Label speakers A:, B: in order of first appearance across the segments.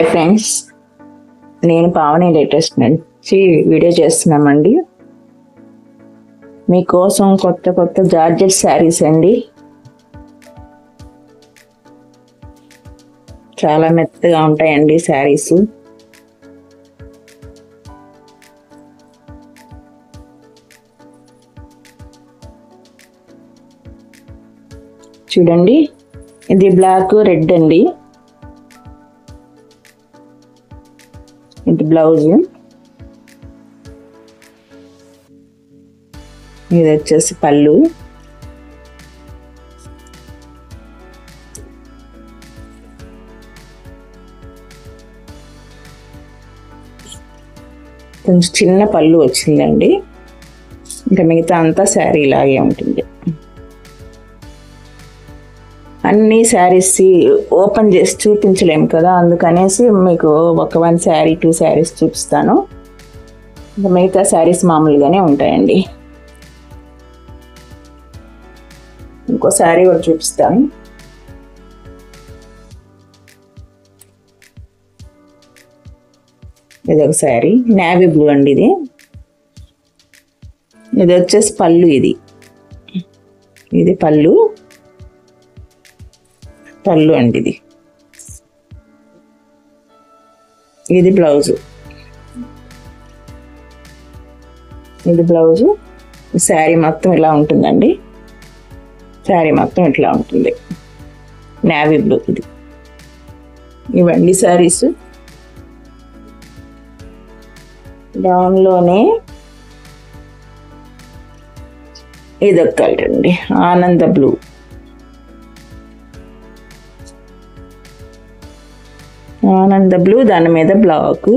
A: Friends, నేను Pavani latest నుంచి video చేస్తున్నామండి. మీకోసం కొత్త కొత్త జార్జెట్ శారీస్ అండి. చాలా మెత్తగా ఉంటాయండి శారీస్. చూడండి, ఇది బ్లాక్ రెడ్ అండి. ఇది బ్లౌజ్, ఇది వచ్చేసి పళ్ళు. కొంచెం చిన్న పళ్ళు వచ్చిందండి. ఇంకా మిగతా అంతా శారీ లాగే ఉంటుంది. అన్ని శారీస్ ఓపెన్ చేసి చూపించలేము కదా, అందుకనేసి మీకు ఒక 1 శారీ 2 శారీస్ చూపిస్తాను. ఇంకా మిగతా శారీస్ మామూలుగానే ఉంటాయండి. ఇంకో శారీ కూడా చూపిస్తాను. ఇది ఒక శారీ, నేవీ బ్లూ అండి. ఇది వచ్చేసి పళ్ళు. ఇది పళ్ళు అండి. ఇది బ్లౌజు. ఇది బ్లౌజు. శారీ మొత్తం ఇలా ఉంటుందండి. శారీ మొత్తం ఇట్లా ఉంటుంది. Navy blue. ఇవండి శారీస్. దానిలోనే ఇదొక కలర్ అండి, ఆనంద బ్లూ. ఆనంద బ్లూ, దాని మీద బ్లాక్.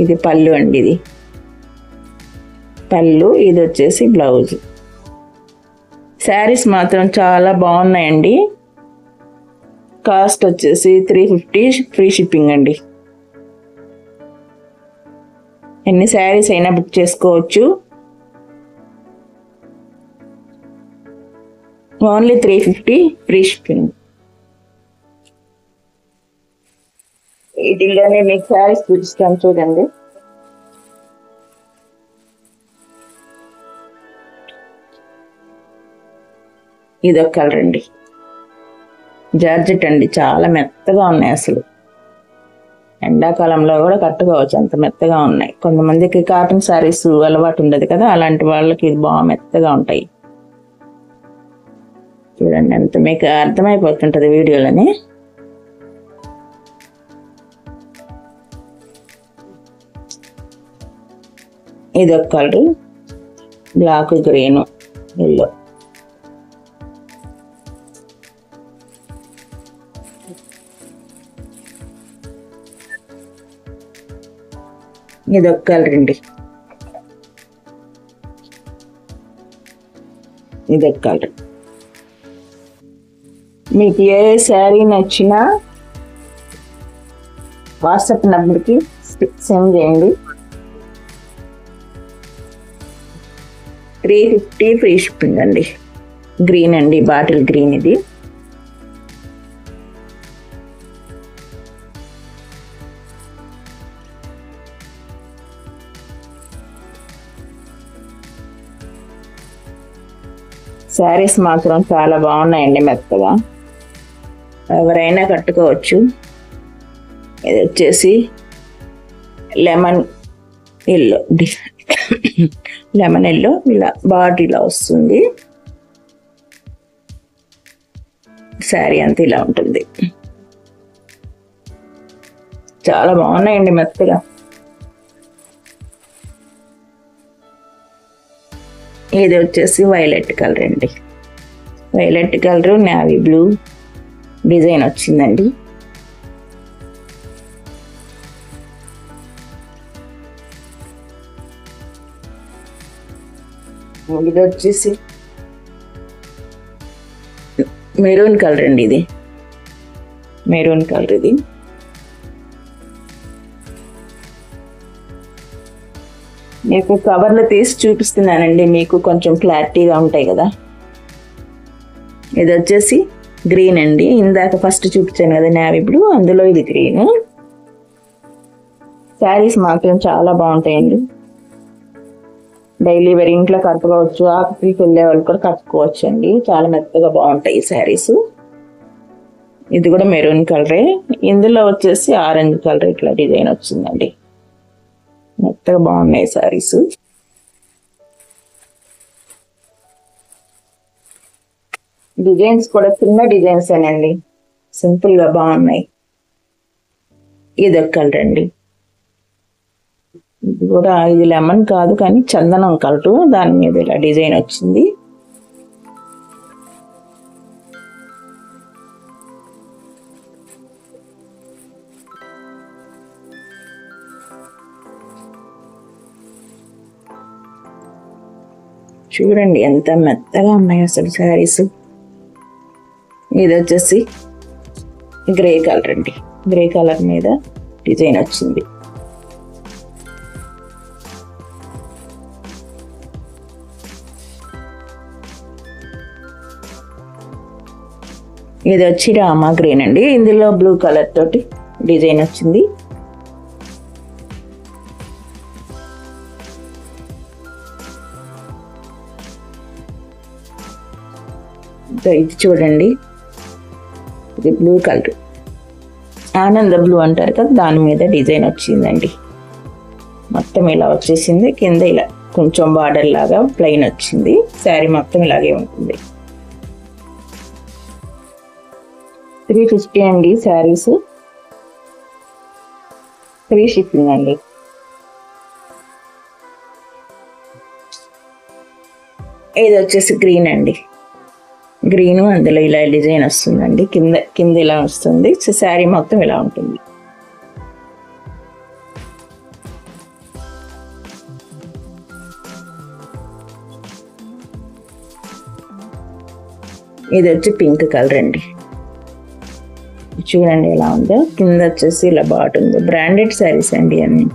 A: ఇది పళ్ళు అండి. ఇది పళ్ళు, ఇది వచ్చేసి బ్లౌజ్. శారీస్ మాత్రం చాలా బాగున్నాయండి. కాస్ట్ వచ్చేసి 350, ఫ్రీ షిప్పింగ్ అండి. ఎన్ని శారీస్ అయినా బుక్ చేసుకోవచ్చు. Only 350, free shipping. వీటిలోనే మీకు శారీస్ చూపిస్తాను చూడండి. ఇదొక కలర్ అండి, జార్జెట్ అండి. చాలా మెత్తగా ఉన్నాయి అసలు. ఎండాకాలంలో కూడా కట్టుకోవచ్చు, అంత మెత్తగా ఉన్నాయి. కొంతమందికి కాటన్ శారీస్ అలవాటు ఉండదు కదా, అలాంటి వాళ్ళకి ఇది బాగా మెత్తగా ఉంటాయి. చూడండి, ఎంత మీకు అర్థమైపోతుంటుంది వీడియోలోనే. ఇదొక కలరు, బ్లాక్, గ్రీను, ఎల్లో. ఇదొక కలర్ అండి. ఇదొక కలర్. మీకు ఏ శారీ నచ్చినా వాట్సాప్ నెంబర్కి సెండ్ చేయండి. 350, ఫ్రీ షిప్పింగ్ అండి. గ్రీన్ అండి, బాటిల్ గ్రీన్. ఇది శారీస్ మాత్రం చాలా బాగున్నాయండి, మెత్తగా. ఎవరైనా కట్టుకోవచ్చు. ఇది వచ్చేసి లెమన్ ఎల్లో. లెమన్ ఎల్లో ఇలా బాడీలో వస్తుంది. శారీ అంతా ఇలా ఉంటుంది. చాలా బాగున్నాయండి, మెత్తగా. ఇది వచ్చేసి వైలెట్ కలర్ అండి. Violet colour, navy blue design వచ్చిందండి. ఇది వచ్చేసి మెరూన్ కలర్ అండి. ఇది మెరూన్ కలర్. ఇది మీకు కవర్లో తీసి చూపిస్తున్నానండి, మీకు కొంచెం క్లారిటీగా ఉంటాయి కదా. ఇది వచ్చేసి గ్రీన్ అండి. ఇందాక ఫస్ట్ చూపించాను కదా నేవీ బ్లూ, అందులో ఇది గ్రీన్. శారీస్ మాత్రం చాలా బాగుంటాయండి. డైలీ వేర్ ఇంట్లో కట్టుకోవచ్చు, ఆఫీస్కి వెళ్ళే వాళ్ళు కూడా కట్టుకోవచ్చు అండి. చాలా మెత్తగా బాగుంటాయి శారీస్. ఇది కూడా మెరూన్ కలరే, ఇందులో వచ్చేసి ఆరెంజ్ కలర్ ఇట్లా డిజైన్ వచ్చిందండి. మెత్తగా బాగున్నాయి శారీస్. డిజైన్స్ కూడా చిన్న డిజైన్స్ అండి, సింపుల్ గా బాగున్నాయి. ఇది ఒక కలర్ అండి. ఇది కూడా ఇది లెమన్ కాదు కానీ చందనం కలర్, దాని మీద ఇలా డిజైన్ వచ్చింది. చూడండి ఎంత మెత్తగా ఉన్నాయి అసలు శారీస్. ఇది వచ్చేసి గ్రే కలర్ అండి. గ్రే కలర్ మీద డిజైన్ వచ్చింది. ఇది వచ్చి రామా గ్రీన్ అండి. ఇందులో బ్లూ కలర్ తోటి డిజైన్ వచ్చింది. ఇది చూడండి, ఇది బ్లూ కలర్, ఆనంద బ్లూ అంటారు కదా, దాని మీద డిజైన్ వచ్చిందండి. మొత్తం ఇలా వచ్చేసింది. కింద ఇలా కొంచెం బార్డర్ లాగా ప్లెయిన్ వచ్చింది. శారీ మొత్తం ఇలాగే ఉంటుంది. 350 అండి శారీస్. ఫ్రీ షిప్పింగ్ అండి. ఇది వచ్చేసి గ్రీన్ అండి. గ్రీన్, అందులో ఇలా డిజైన్ వస్తుందండి. కింద ఇలా వస్తుంది. శారీ మొత్తం ఇలా ఉంటుంది. ఇది వచ్చి పింక్ కలర్ అండి. చూడండి ఎలా ఉందో. కింద వచ్చేసి ఇలా బాగుంటుంది. బ్రాండెడ్ శారీస్ అండి అన్ని,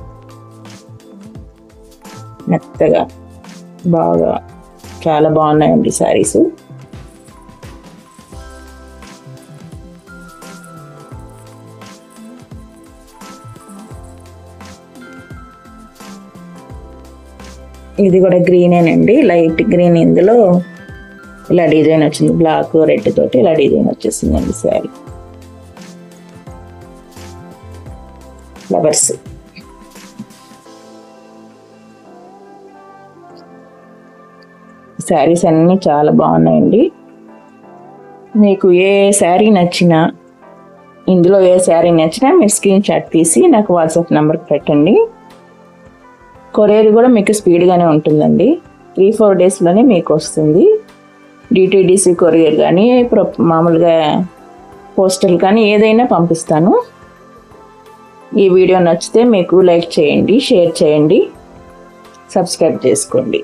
A: మెత్తగా బాగా చాలా బాగున్నాయండి శారీస్. ఇది కూడా గ్రీనేనండి, లైట్ గ్రీన్. ఇందులో ఇలా డిజైన్ వచ్చింది, బ్లాక్ రెడ్ తోటి ఇలా డిజైన్ వచ్చేసిందండి శారీ. ఫ్లవర్స్. శారీస్ అన్నీ చాలా బాగున్నాయండి. మీకు ఏ శారీ నచ్చినా, ఇందులో ఏ శారీ నచ్చినా మీరు స్క్రీన్ షాట్ తీసి నాకు వాట్సాప్ నెంబర్కి పెట్టండి. కొరియర్ కూడా మీకు స్పీడ్గానే ఉంటుందండి. 3-4 డేస్లోనే మీకు వస్తుంది. డిటిడిసి కొరియర్ కానీ మామూలుగా పోస్టల్ కానీ ఏదైనా పంపిస్తాను. ఈ వీడియో నచ్చితే మీకు లైక్ చేయండి, షేర్ చేయండి, సబ్స్క్రైబ్ చేసుకోండి.